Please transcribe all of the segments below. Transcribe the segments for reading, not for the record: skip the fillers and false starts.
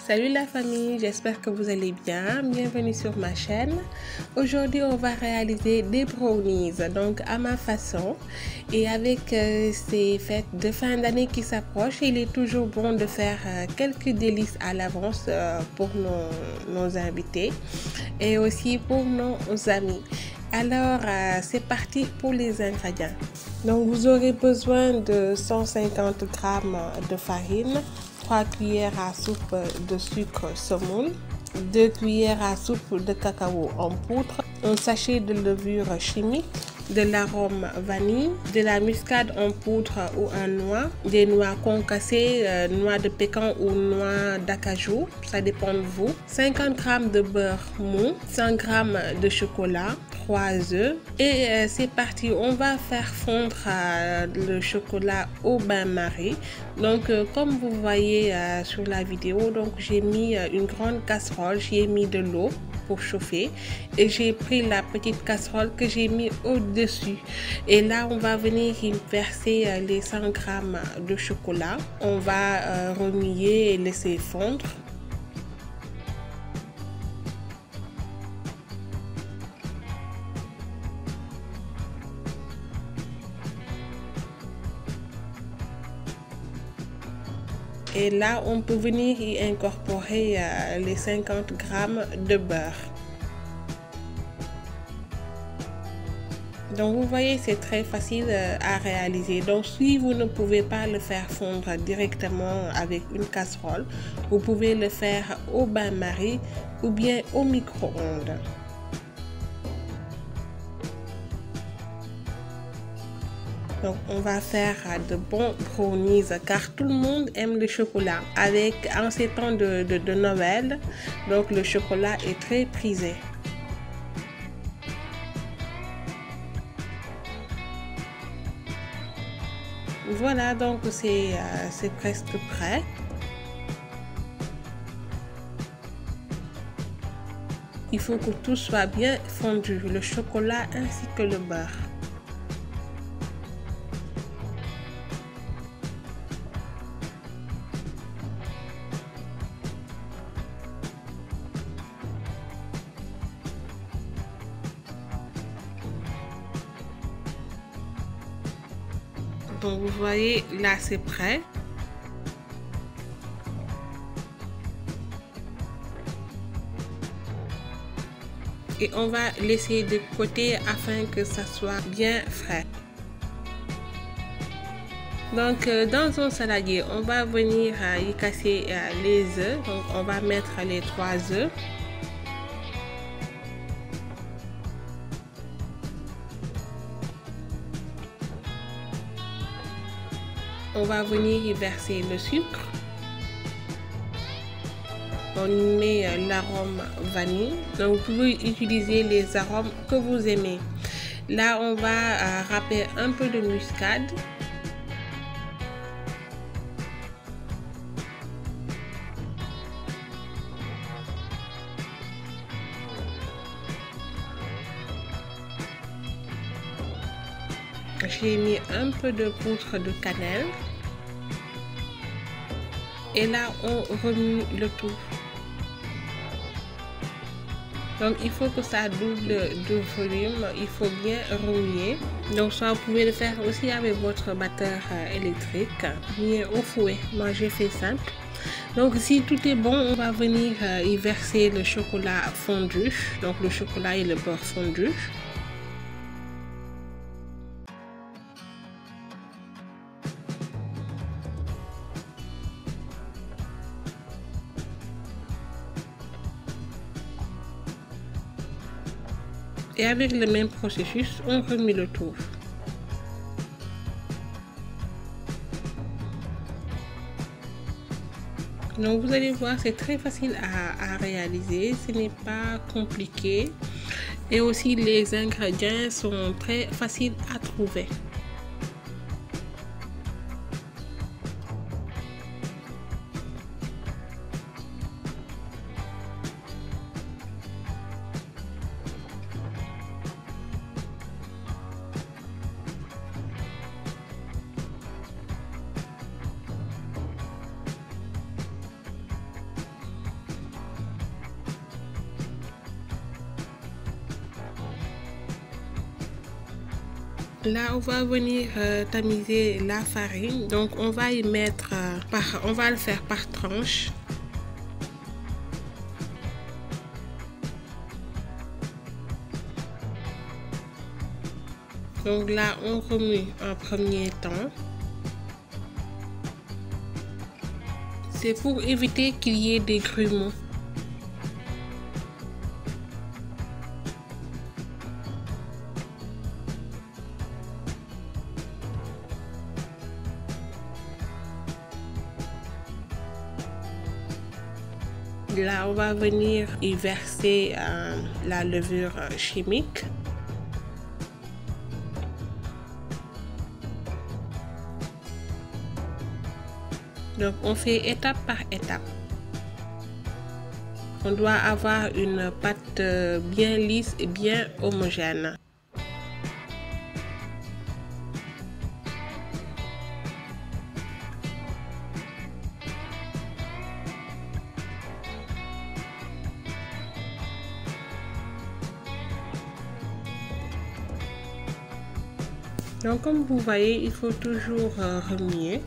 Salut la famille, j'espère que vous allez bien. Bienvenue sur ma chaîne. Aujourd'hui, on va réaliser des brownies, donc à ma façon. Et avec ces fêtes de fin d'année qui s'approchent, il est toujours bon de faire quelques délices à l'avance pour nos invités et aussi pour nos amis. Alors, c'est parti pour les ingrédients. Donc, vous aurez besoin de 150 g de farine, 3 cuillères à soupe de sucre semoule, 2 cuillères à soupe de cacao en poudre, un sachet de levure chimique, de l'arôme vanille, de la muscade en poudre ou en noix, des noix concassées, noix de pécan ou noix d'acajou, ça dépend de vous, 50 g de beurre mou, 100 g de chocolat, 3 œufs et c'est parti, on va faire fondre le chocolat au bain-marie. Donc comme vous voyez sur la vidéo, donc j'ai mis une grande casserole, j'y ai mis de l'eau pour chauffer et j'ai pris la petite casserole que j'ai mis au-dessus et là on va venir y verser les 100 g de chocolat, on va remuer et laisser fondre. Et là, on peut venir y incorporer les 50 g de beurre. Donc, vous voyez, c'est très facile à réaliser. Donc, si vous ne pouvez pas le faire fondre directement avec une casserole, vous pouvez le faire au bain-marie ou bien au micro-ondes. Donc, on va faire de bons brownies car tout le monde aime le chocolat. En ces temps de Noël, donc le chocolat est très prisé. Voilà, donc c'est presque prêt. Il faut que tout soit bien fondu, le chocolat ainsi que le beurre. Donc vous voyez, là c'est prêt. Et on va laisser de côté afin que ça soit bien frais. Donc dans un saladier, on va venir y casser les œufs. Donc on va mettre les 3 œufs. On va venir y verser le sucre. On y met l'arôme vanille. Donc vous pouvez utiliser les arômes que vous aimez. Là, on va râper un peu de muscade. J'ai mis un peu de poudre de cannelle. Et là, on remue le tout. Donc, il faut que ça double de volume. Il faut bien remuer. Donc, ça, vous pouvez le faire aussi avec votre batteur électrique, bien au fouet. Moi, j'ai fait simple. Donc, si tout est bon, on va venir y verser le chocolat fondu. Donc, le chocolat et le beurre fondu. Et avec le même processus, on remue le tout. Donc vous allez voir, c'est très facile à réaliser, ce n'est pas compliqué. Et aussi les ingrédients sont très faciles à trouver. Là, on va venir tamiser la farine. Donc, on va y mettre on va le faire par tranche. Donc là, on remue en premier temps. C'est pour éviter qu'il y ait des grumeaux. Là, on va venir y verser la levure chimique. Donc, on fait étape par étape. On doit avoir une pâte bien lisse et bien homogène. Donc, comme vous voyez, il faut toujours remuer.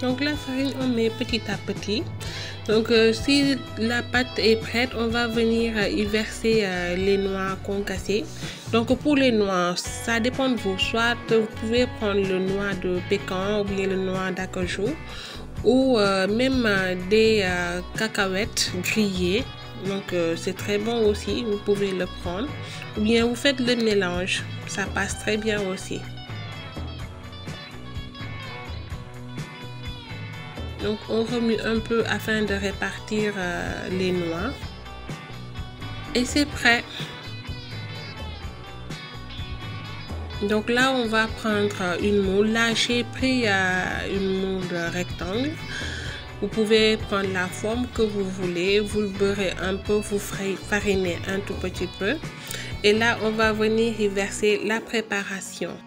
Donc la farine, on met petit à petit. Donc si la pâte est prête, on va venir y verser les noix concassées. Donc pour les noix, ça dépend de vous. Soit vous pouvez prendre le noix de pécan ou bien le noix d'acajou ou même des cacahuètes grillées. Donc c'est très bon aussi, vous pouvez le prendre. Ou bien vous faites le mélange, ça passe très bien aussi. Donc on remue un peu afin de répartir les noix. Et c'est prêt. Donc là on va prendre une moule. Là j'ai pris une moule rectangle. Vous pouvez prendre la forme que vous voulez. Vous le beurrez un peu, vous farinez un tout petit peu. Et là on va venir y verser la préparation.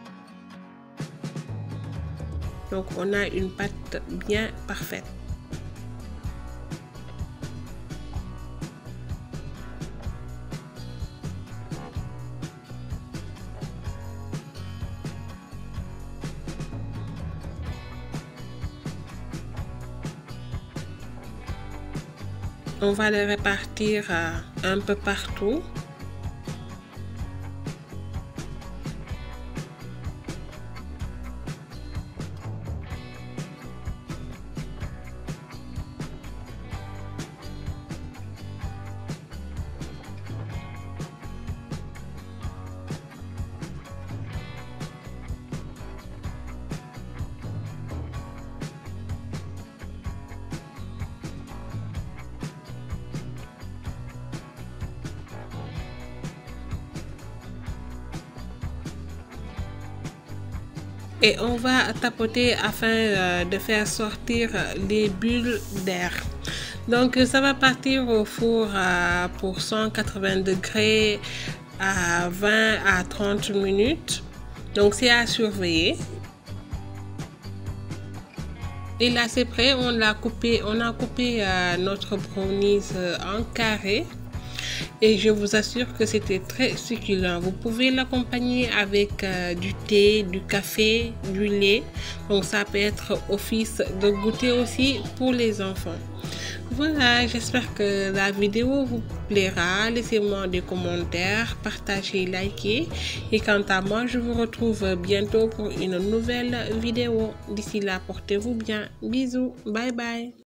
Donc on a une pâte bien parfaite. On va le répartir un peu partout. Et on va tapoter afin de faire sortir les bulles d'air. Donc ça va partir au four pour 180 degrés à 20 à 30 minutes. Donc c'est à surveiller. Et là c'est prêt, on a coupé notre brownies en carré. Et je vous assure que c'était très succulent. Vous pouvez l'accompagner avec du thé, du café, du lait. Donc ça peut être office de goûter aussi pour les enfants. Voilà, j'espère que la vidéo vous plaira. Laissez-moi des commentaires, partagez, likez. Et quant à moi, je vous retrouve bientôt pour une nouvelle vidéo. D'ici là, portez-vous bien. Bisous, bye bye.